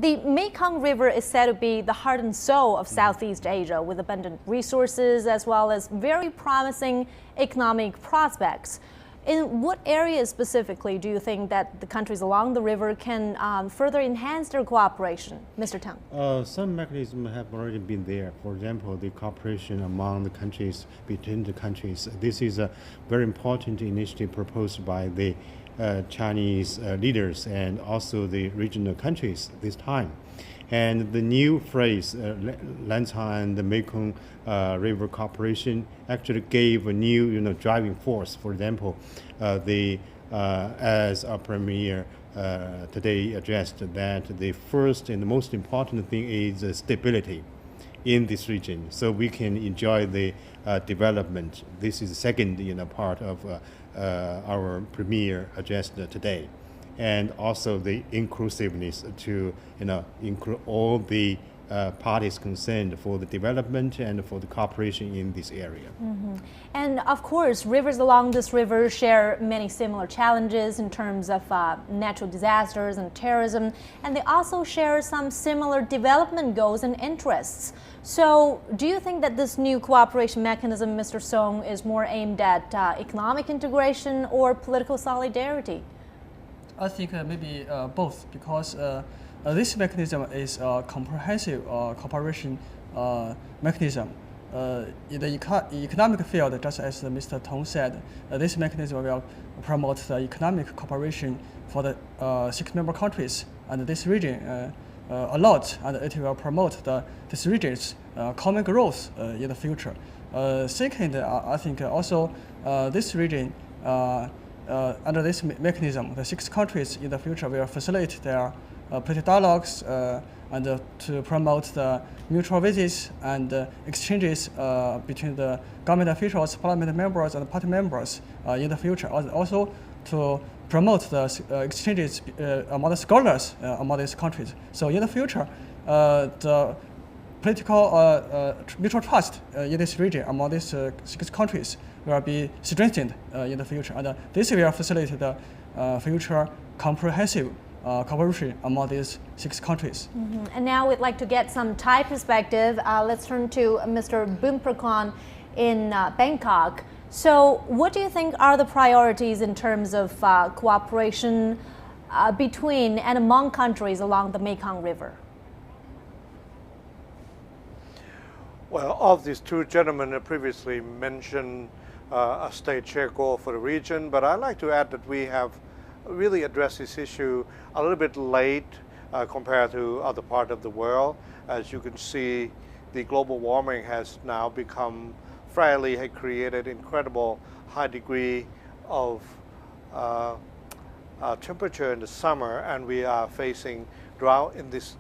the Mekong River is said to be the heart and soul of Southeast Asia, with abundant resources as well as very promising economic prospects. In what areas specifically do you think that the countries along the river can further enhance their cooperation, Mr. Teng? Some mechanisms have already been there. For example, the cooperation among the countries, between the countries. This is a very important initiative proposed by the Chinese leaders and also the regional countries this time. And the new phrase, Lancang-Mekong River Cooperation, actually gave a new driving force. For example, as our Premier today addressed, that the first and the most important thing is stability in this region, so we can enjoy the development. This is the second part of our Premier addressed today. And also the inclusiveness to include all the parties concerned for the development and for the cooperation in this area. And of course, rivers along this river share many similar challenges in terms of natural disasters and terrorism, and they also share some similar development goals and interests. So do you think that this new cooperation mechanism, Mr. Song, is more aimed at economic integration or political solidarity? I think maybe both, because this mechanism is a comprehensive cooperation mechanism. In the economic field, just as Mr. Tong said, this mechanism will promote the economic cooperation for the 6 member countries and this region a lot, and it will promote this region's common growth in the future. Second, I think also this region, under this mechanism, the 6 countries in the future will facilitate their political dialogues and to promote the mutual visits and exchanges between the government officials, parliament members, and party members in the future. Also to promote the exchanges among the scholars among these countries. So in the future, the political mutual trust in this region among these 6 countries will be strengthened in the future, and this will facilitate the future comprehensive cooperation among these 6 countries. And now we'd like to get some Thai perspective. Let's turn to Mr. Boonpracong in Bangkok. So what do you think are the priorities in terms of cooperation between and among countries along the Mekong River? Well, of these 2 gentlemen previously mentioned a state share goal for the region, but I'd like to add that we have really addressed this issue a little bit late compared to other parts of the world. As you can see, the global warming has now become had created incredible high degree of temperature in the summer, and we are facing drought in this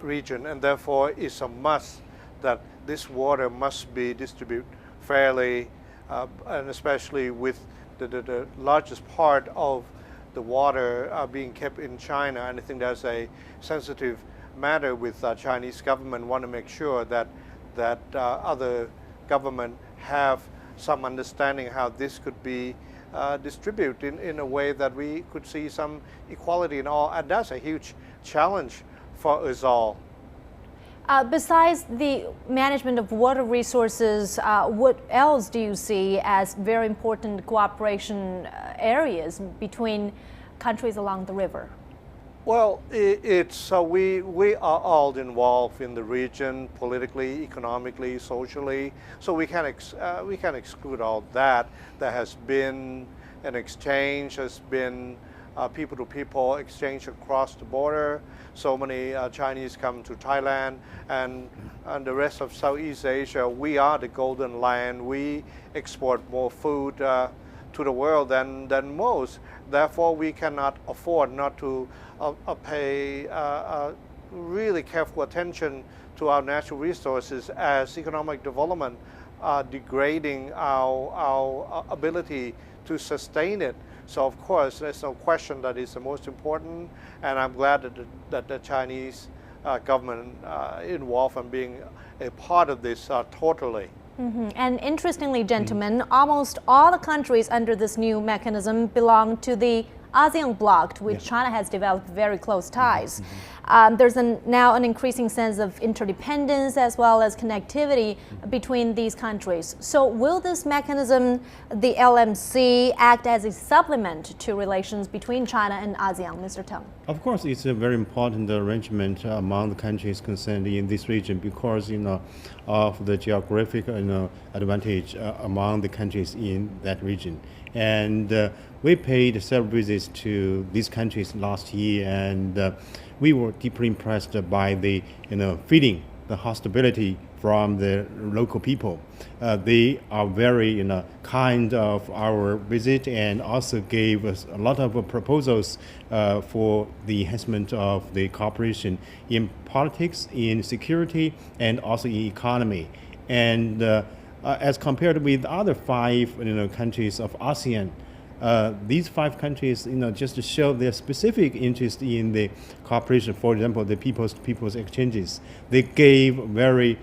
region, and therefore it's a must that this water must be distributed fairly, and especially with the largest part of the water being kept in China. And I think that's a sensitive matter with the Chinese government. Want to make sure that other government have some understanding how this could be distributed in a way that we could see some equality in all, and that's a huge challenge for us all. Besides the management of water resources, what else do you see as very important cooperation areas between countries along the river? Well, we are all involved in the region politically, economically, socially. So we can't exclude all that. There has been an exchange, has been people-to-people exchange across the border. So many Chinese come to Thailand and the rest of Southeast Asia. We are the golden land. We export more food to the world than most. Therefore, we cannot afford not to pay really careful attention to our natural resources, as economic development are degrading our ability to sustain it. So of course, there's no question that is the most important, and I'm glad that the Chinese government involved in being a part of this totally. And interestingly, gentlemen, almost all the countries under this new mechanism belong to the ASEAN bloc, to which China has developed very close ties. there's now an increasing sense of interdependence as well as connectivity between these countries. So will this mechanism, the LMC, act as a supplement to relations between China and ASEAN, Mr. Teng? Of course, it's a very important arrangement among the countries concerned in this region because of the geographic advantage among the countries in that region. And we paid several visits to these countries last year, and we were deeply impressed by the feeling, the hospitality from the local people. They are very kind of our visit and also gave us a lot of proposals for the enhancement of the cooperation in politics, in security, and also in economy. And as compared with other 5 countries of ASEAN, these 5 countries, just to show their specific interest in the cooperation. For example, the people's exchanges, they gave very,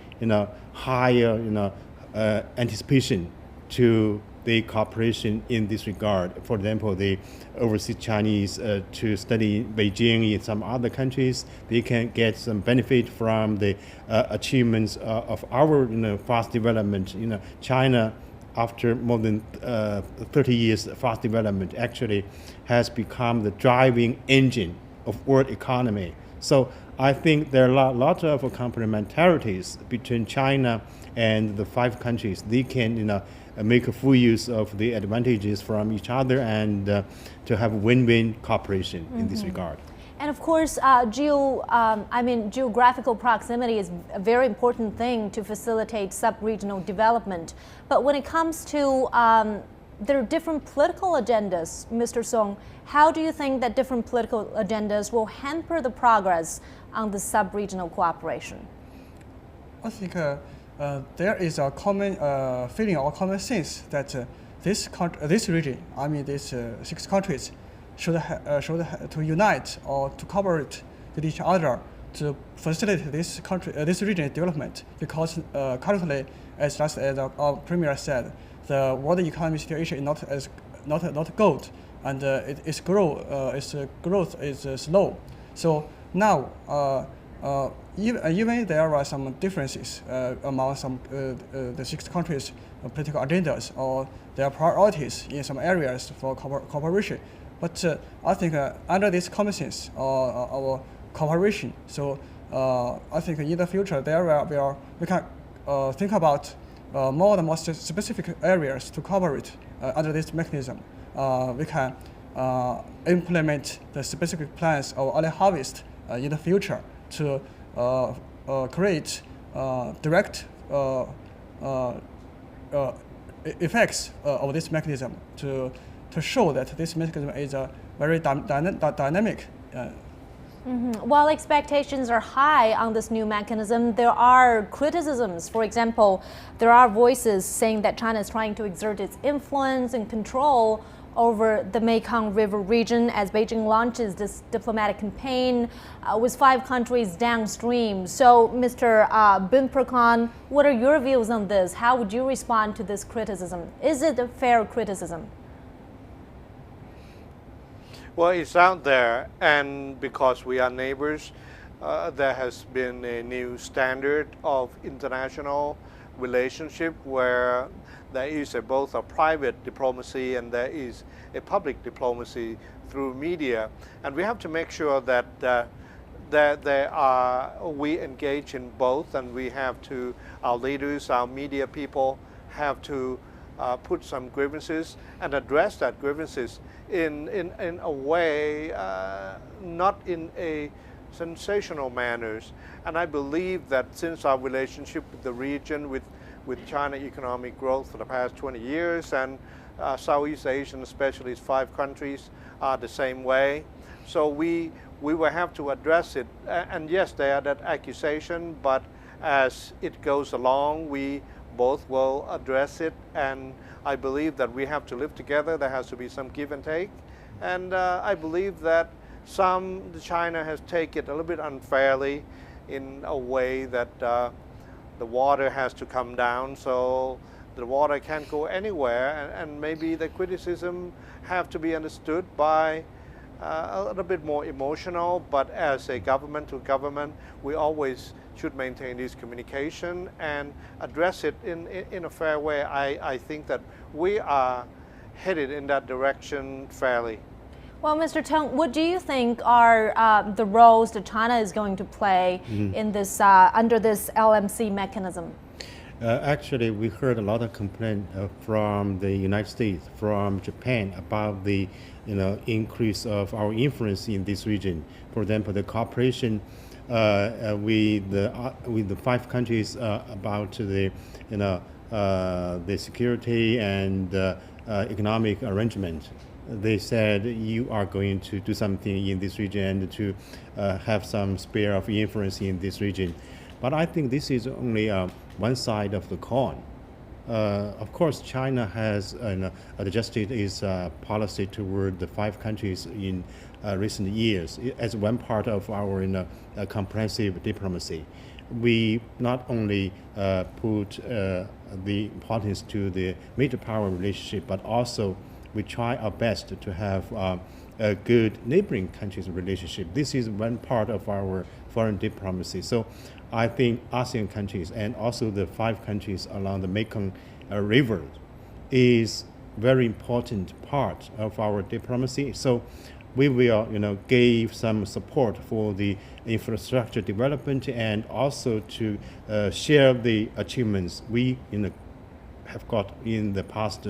higher, anticipation to the cooperation in this regard. For example, the overseas Chinese to study in Beijing in some other countries, they can get some benefit from the achievements of our, fast development. China, after more than 30 years fast development, actually has become the driving engine of world economy. So I think there are a lot of complementarities between China and the 5 countries. They can make a full use of the advantages from each other and to have win-win cooperation in this regard. And of course, geographical proximity is a very important thing to facilitate sub-regional development. But when it comes to there are different political agendas, Mr. Song, how do you think that different political agendas will hamper the progress on the sub-regional cooperation? I think there is a common feeling or common sense that this region, these 6 countries, should to unite or to cooperate with each other to facilitate this region development. Because currently, as our Premier said, the world economic situation is not good, and its growth is slow. So now, even there are some differences among the 6 countries' political agendas or their priorities in some areas for cooperation. But I think under this common sense our cooperation, so I think in the future we can think about more and more specific areas to cooperate under this mechanism. We can implement the specific plans of early harvest in the future to create direct effects of this mechanism to show that this mechanism is a very dynamic. While expectations are high on this new mechanism, there are criticisms. For example, there are voices saying that China is trying to exert its influence and control over the Mekong River region as Beijing launches this diplomatic campaign with 5 countries downstream. So, Mr. Boonpracong, what are your views on this? How would you respond to this criticism? Is it a fair criticism? Well, it's out there, and because we are neighbors, there has been a new standard of international relationship where there is both a private diplomacy and there is a public diplomacy through media, and we have to make sure that we engage in both, and we have to, our leaders, our media people, have to put some grievances and address that grievances in a way, not in a sensational manners. And I believe that since our relationship with the region, with China economic growth for the past 20 years, and Southeast Asian, especially 5 countries, are the same way. So we will have to address it. And yes, there are that accusation, but as it goes along, we both will address it, and I believe that we have to live together. There has to be some give and take, and I believe that China has taken it a little bit unfairly in a way that the water has to come down, so the water can't go anywhere, and maybe the criticism have to be understood by a little bit more emotional, but as a government to government, we always should maintain this communication and address it in a fair way. I think that we are headed in that direction fairly. Well, Mr. Teng, what do you think are the roles that China is going to play in this under this LMC mechanism? Actually, we heard a lot of complaint from the United States, from Japan about the increase of our influence in this region. For example, the cooperation with the 5 countries about the the security and economic arrangement. They said you are going to do something in this region and to have some sphere of influence in this region. But I think this is only one side of the coin. Of course, China has adjusted its policy toward the 5 countries in recent years as one part of our comprehensive diplomacy. We not only put the importance to the major power relationship, but also we try our best to have a good neighboring countries relationship. This is one part of our foreign diplomacy. So I think ASEAN countries and also the 5 countries along the Mekong River is very important part of our diplomacy. So we will give some support for the infrastructure development and also to share the achievements we have got in the past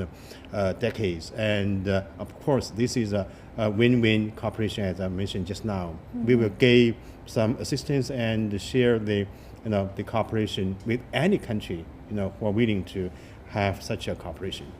decades. And of course, this is a win-win cooperation, as I mentioned just now. We will give some assistance and share the cooperation with any country who are willing to have such a cooperation.